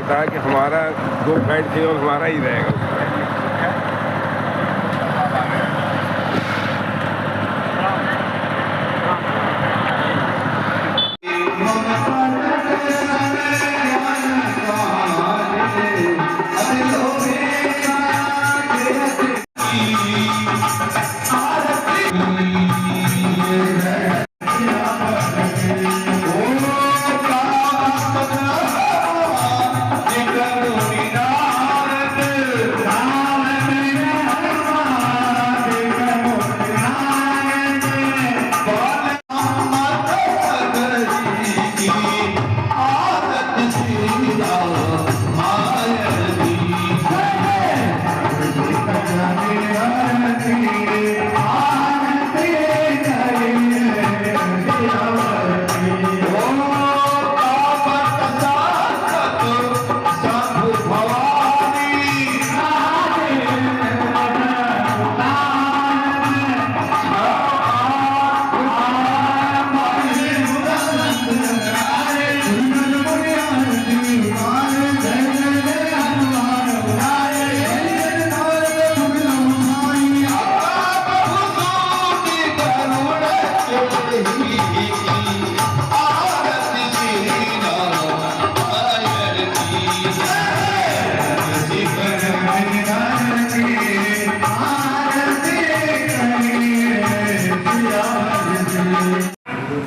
बताया कि हमारा 2 गाइड थे और हमारा ही रहेगा।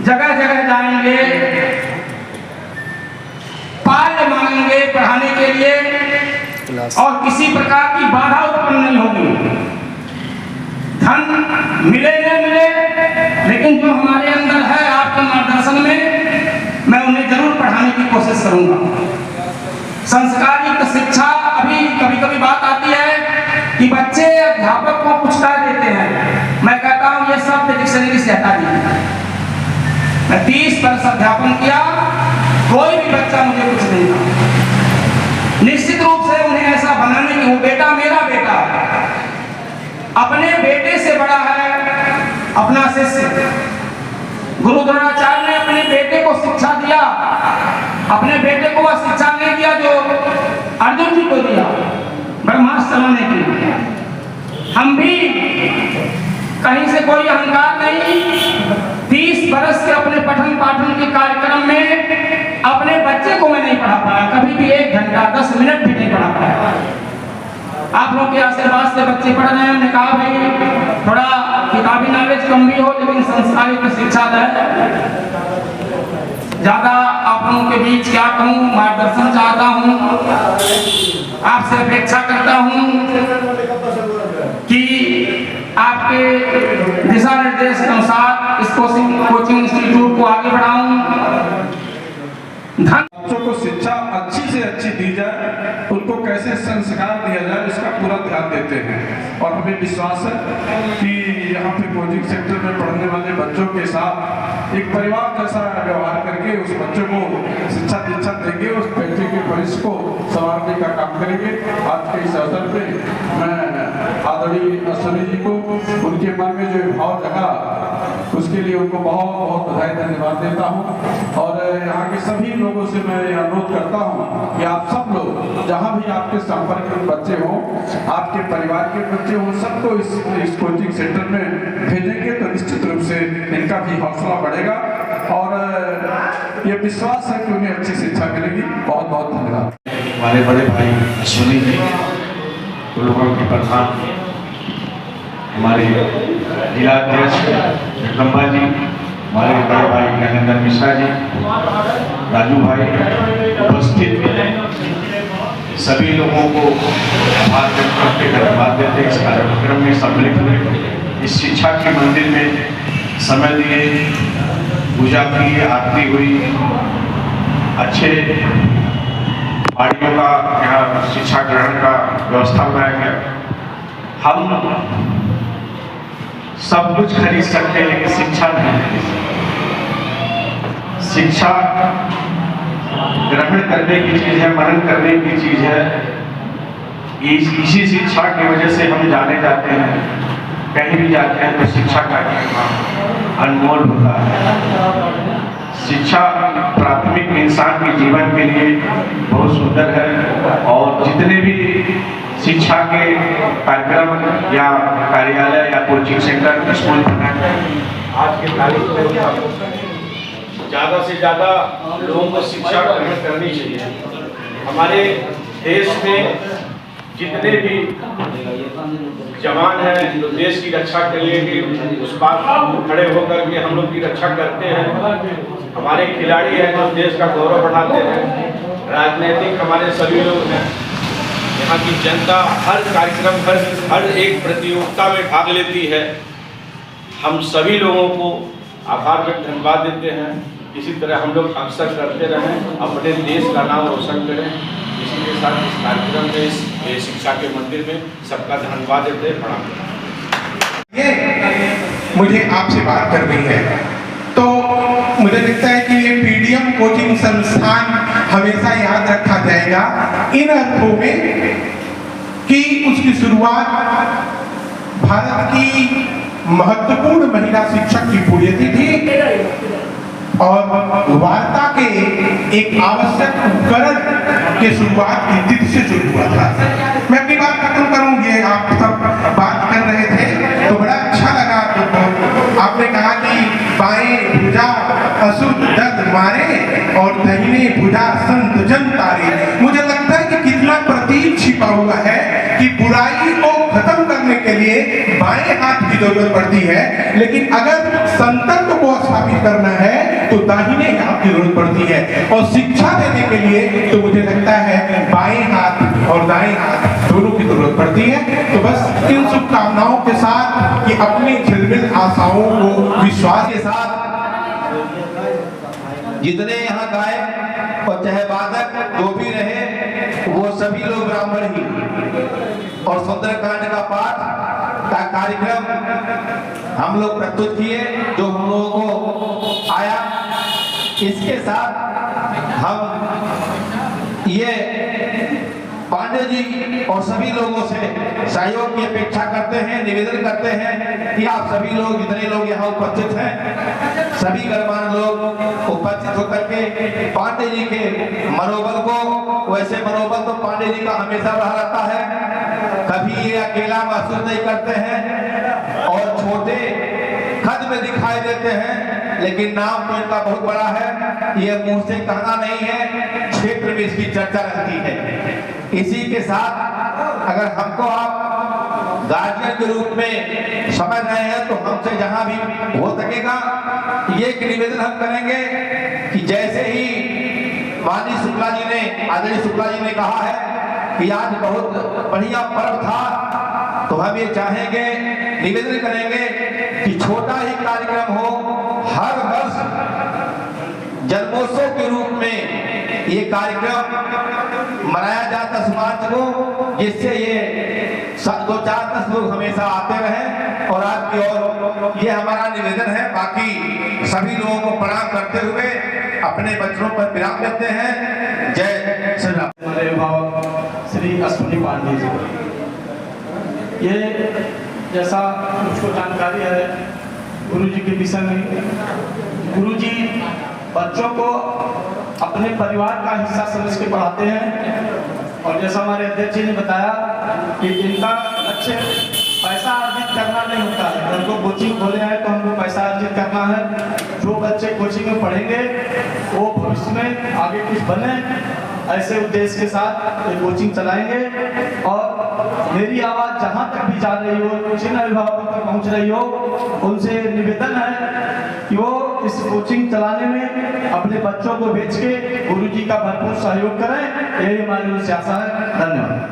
जगह जगह जाएंगे, पाए मांगेंगे पढ़ाने के लिए और किसी प्रकार की बाधा उत्पन्न नहीं होगी। धन मिले न मिले, लेकिन जो हमारे अंदर है आपके मार्गदर्शन में मैं उन्हें जरूर पढ़ाने की कोशिश करूंगा। संस्कारिक शिक्षा, अभी कभी कभी बात आती है कि बच्चे अध्यापक को कुछ कह देते हैं। मैं कहता हूं ये शब्द डिक्शनरी से हटा दीजिए। मैं 30 वर्ष अध्यापन किया, कोई भी बच्चा मुझे कुछ नहीं कहा। निश्चित रूप से उन्हें ऐसा बनाने की, वो बेटा मेरा बेटा, अपने बेटे से बड़ा है अपना शिष्य। गुरु द्रोणाचार्य ने अपने बेटे को शिक्षा दिया, अपने बेटे को वह शिक्षा नहीं दिया जो अर्जुन जी को दिया, ब्रह्मास्त्र चलाने की। हम भी कहीं से कोई अहंकार नहीं, 30 वर्ष के अपने पठन पाठन के कार्यक्रम में अपने बच्चे को मैं नहीं पढ़ा पाया, कभी भी 1 घंटा 10 मिनट भी नहीं पढ़ा पाया। आप लोग के आशीर्वाद से बच्चे पढ़ रहे हैं। हमने कहा भाई थोड़ा किताबी नॉलेज कम भी हो, लेकिन संस्कारिक शिक्षा है। ज्यादा आप लोगों के बीच क्या कहूँ, मार्गदर्शन चाहता हूँ, आपसे अपेक्षा करता हूँ कि आपके दिशा निर्देश के अनुसार इस कोचिंग इंस्टीट्यूट को आगे बढ़ाऊं। बच्चों को शिक्षा अच्छी से अच्छी दी जाए, उनको कैसे संस्कार दिया जाए इसका पूरा ध्यान देते हैं। और हमें विश्वास है कि यहाँ पे कोचिंग सेंटर में पढ़ने वाले बच्चों के साथ एक परिवार जैसा व्यवहार करके उस बच्चों को शिक्षा दीक्षा देंगे, उस बच्चे के भविष्य को संवारने का काम करेंगे। आज के इस अवसर पे मैं आदरणीय अश्विनी जी को उनके मन में जो भाव जगा उसके लिए उनको बहुत बहुत बधाई धन्यवाद देता हूँ। और यहाँ के सभी लोगों से मैं अनुरोध करता हूँ कि आप सब लोग जहाँ भी आपके संपर्क में बच्चे हों, आपके परिवार के बच्चे हों, सबको इस कोचिंग सेंटर में भेजेंगे तो निश्चित रूप से इनका भी हौसला बढ़ेगा और ये विश्वास है कि उन्हें अच्छी शिक्षा मिलेगी। बहुत बहुत धन्यवाद। हमारे बड़े भाई अश्विनी जी, लोगों के प्रधान, हमारे जिला अध्यक्ष जगदम्बा जी, हमारे बड़े भाई नरेंद्र मिश्रा जी, राजू भाई, उपस्थित सभी लोगों को आभार व्यक्त करके धन्यवाद देते हैं इस कार्यक्रम में सम्मिलित हुए, इस शिक्षा के मंदिर में समय दिए, पूजा की, आरती हुई, अच्छे पार्टियों का यहाँ शिक्षा ग्रहण का व्यवस्था बनाया गया। हम सब कुछ खरीद सकते हैं लेकिन शिक्षा नहीं खरीद सकते। शिक्षा ग्रहण करने की चीज़ है, मनन करने की चीज़ है। इसी शिक्षा की वजह से हम जाने जाते हैं, कहीं भी जाते हैं तो शिक्षा का अनमोल होता है। शिक्षा प्राथमिक इंसान के जीवन के लिए बहुत सुंदर है और जितने भी शिक्षा के कार्यक्रम या कार्यालय या कोचिंग सेंटर स्कूल बनाए आज के तारीख में ज़्यादा से ज़्यादा लोगों को शिक्षा ग्रहण करनी चाहिए। हमारे देश में जितने भी जवान हैं जो देश की रक्षा के लिए उस बात खड़े होकर के हम लोग की रक्षा करते हैं, हमारे खिलाड़ी हैं जो देश का गौरव बढ़ाते हैं, राजनीतिक हमारे सभी लोग हैं, यहाँ की जनता हर कार्यक्रम हर एक प्रतियोगिता में भाग लेती है। हम सभी लोगों को आभार व्यक्त धन्यवाद देते हैं। इसी तरह हम लोग अक्सर करते रहें, अपने देश का नाम रोशन करें। इसी के साथ इस कार्यक्रम में इस शिक्षा के मंदिर में सबका धन्यवाद देते हैं, प्रणाम करते हैं। मुझे आपसे बात करनी है तो मुझे लगता है कि ये पीडीएम कोचिंग संस्थान हमेशा याद रखा जाएगा इन अर्थों में कि उसकी शुरुआत भारत की महत्वपूर्ण महिला शिक्षक की पुण्यतिथि और वार्ता के एक आवश्यक उपकरण के शुरुआत की तिथि से शुरू हुआ था। मैं अपनी बात खत्म करूं, ये आप सब बात कर रहे थे तो बड़ा अच्छा लगा। तो आपने कहा कि बाएं भुजा असुर दर्द मारे और दाहिने भुजा संत जन तारे। मुझे लगता है कि कितना प्रतीक छिपा हुआ है कि बुराई को खत्म करने के लिए बाएं हाथ की जरूरत पड़ती है, लेकिन अगर संतत्व को स्थापित करना है तो दाहिने हाथ की जरूरत पड़ती है। और शिक्षा देने के लिए तो मुझे लगता है बाएं हाथ और दाएं हाथ दोनों की जरूरत पड़ती है। तो बस इन शुभकामनाओं के साथ कि अपनी झिलमिल आशाओं को विश्वास के साथ जितने यहाँ गायक और चाहे वादक जो भी रहे वो सभी लोग ब्राह्मण ही, और सुंदरकांड का पाठ का कार्यक्रम हम लोग प्रस्तुत किए जो हम लोगों को आया। इसके साथ हम ये पांडे जी और सभी लोगों से सहयोग की अपेक्षा करते हैं, निवेदन करते हैं कि आप सभी लोग जितने लोग यहाँ उपस्थित हैं सभी गणमान्य लोग उपस्थित होकर के पांडे जी के मनोबल को, वैसे मनोबल तो पांडे जी का हमेशा रहा रहता है, कभी ये अकेला महसूस नहीं करते हैं और छोटे खत में दिखाई देते हैं, लेकिन नाम तो इनका बहुत बड़ा है। ये मुंह से कहना नहीं है, क्षेत्र में इसकी चर्चा रहती है। इसी के साथ अगर हमको आप गार्जियन के रूप में समझ रहे हैं तो हमसे जहां भी हो सकेगा ये एक निवेदन हम करेंगे कि जैसे ही माननीय शुक्ला जी ने, आदरणीय शुक्ला जी ने कहा है कि आज बहुत बढ़िया पर्व था, तो हम ये चाहेंगे, निवेदन करेंगे कि छोटा ही कार्यक्रम हो, हर वर्ष जन्मोत्सव के रूप में ये कार्यक्रम मनाया जाता 10 मार्च को, जिससे ये 2-4-10 लोग हमेशा आते रहें। और आपकी और ये हमारा निवेदन है। बाकी सभी लोगों को प्रणाम करते हुए अपने बच्चों पर विराम देते हैं। जय श्री राम। हमारे अभिभावक श्री अश्विनी पांडे जी, ये जैसा मुझको जानकारी है गुरु जी के विषय में, गुरु जी बच्चों को अपने परिवार का हिस्सा समझ के पढ़ाते हैं। और जैसा हमारे अध्यक्ष जी ने बताया कि इनका लक्ष्य पैसा अर्जित करना नहीं होता है। उनको कोचिंग खोले हैं तो हमको पैसा अर्जित करना है। जो बच्चे कोचिंग में पढ़ेंगे वो भविष्य में आगे कुछ बने, ऐसे उद्देश्य के साथ ये कोचिंग चलाएंगे। और मेरी आवाज़ जहाँ जहाँ तक भी जा रही हो, जिन अभिभावकों तक पहुँच रही हो, उनसे निवेदन है कि वो इस कोचिंग चलाने में अपने बच्चों को भेज के गुरुजी का भरपूर सहयोग करें। यही हमारी उनसे आशा है। धन्यवाद।